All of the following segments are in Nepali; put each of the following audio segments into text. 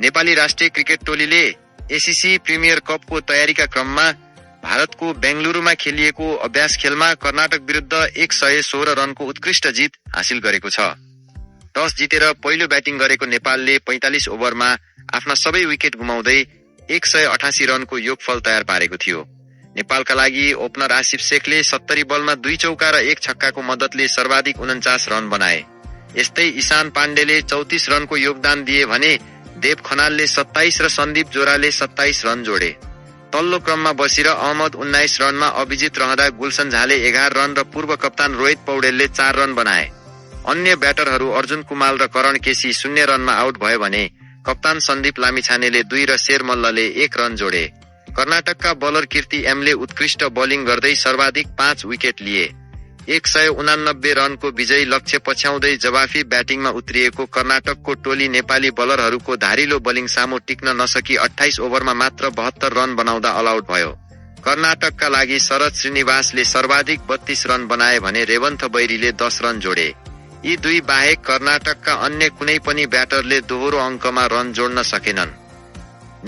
नेपाली राष्ट्रिय क्रिकेट टोलीले एसीसी प्रिमियर कपको तयारीका क्रममा भारतको बेंगलुरुमा खेलिएको अभ्यास खेलमा कर्नाटक विरुद्ध 116 रनको उत्कृष्ट जित हासिल गरेको छ। टस जितेर पहिलो ब्याटिङ गरेको नेपालले 45 ओभरमा आफ्ना सबै विकेट गुमाउँदै 188 रनको योगफल तयार पारेको थियो। नेपालका लागि ओपनर आसिफ शेखले 70 बलमा 2 चौका र 1 छक्काको मद्दतले सर्वाधिक 49 रन बनाए। यस्तै ईशान पाण्डेले 34 रनको योगदान दिए भने देव खनालले 27 र सन्दीप जोराले 27 रन जोडे। तल्लो क्रममा बसेर अहमद 19 रनमा अभिजित रहँदा गुलशन झाले 11 रन र पूर्व कप्तान रोहित पौडेलले 4 रन बनाए। अन्य ब्याटरहरू अर्जुन कुमाल र करण केसी 0 रनमा आउट भयो भने कप्तान सन्दीप लामिछानेले 2 र शेर मल्लले 1 रन जोडे। कर्नाटकका बलर कीर्ति एमले उत्कृष्ट बोलिङ गर्दै सर्वाधिक 5 विकेट लिए। 189 रनको विजयी लक्ष्य पछ्याउँदै जवाफी ब्याटिङमा उत्रिएको कर्नाटकको टोली नेपाली बलरहरूको धारिलो बोलिङ सामु टिक्न नसकी 28 ओभरमा मात्र 72 रन बनाउँदा अल आउट भयो। कर्नाटकका लागि शरद श्रीनिवासले सर्वाधिक 32 रन बनाए भने रेवन्त बैरीले 10 रन जोडे। यी दुई बाहेक कर्नाटकका अन्य कुनै पनि ब्याटरले दोहोरो अङ्कमा रन जोड्न सकेनन्।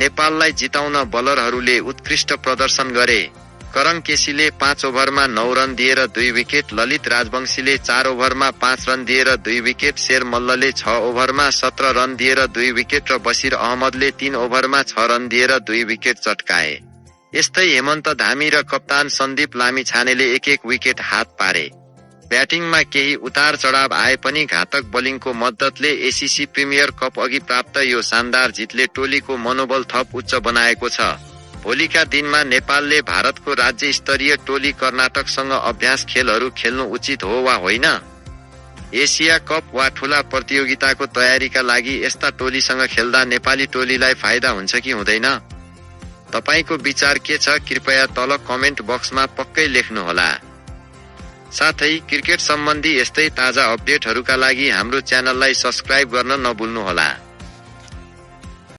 नेपाललाई जिताउन बलरहरूले उत्कृष्ट प्रदर्शन गरे। करण केसीले 5 ओभरमा 9 रन दिएर 2 विकेट, ललित राजवंशीले 4 ओभरमा 5 रन दिएर 2 विकेट, शेर मल्लले 6 ओभरमा 17 रन दिएर 2 विकेट र बसिर अहमदले 3 ओभरमा 6 रन दिएर 2 विकेट चटकाए। यस्तै हेमन्त धामी र कप्तान सन्दीप लामिछानेले 1-1 विकेट हात पारे। ब्याटिङमा केही उतार चढाव आए पनि घातक बोलिङको मद्दतले एसीसी प्रिमियर कप अघि प्राप्त यो शानदार जितले टोलीको मनोबल थप उच्च बनाएको छ। भोलिका दिनमा नेपालले भारतको राज्य स्तरीय टोली कर्नाटकसँग अभ्यास खेलहरू खेल्नु उचित हो वा होइन? एसिया कप वा ठूला प्रतियोगिताको तयारीका लागि यस्ता टोलीसँग खेल्दा नेपाली टोलीलाई फाइदा हुन्छ कि हुँदैन? तपाईको विचार के छ? कृपया तल कमेन्ट बक्समा पक्कै लेख्नुहोला। साथै क्रिकेट सम्बन्धी यस्तै ताजा अपडेटहरूका लागि हाम्रो च्यानललाई सब्स्क्राइब गर्न नभुल्नुहोला।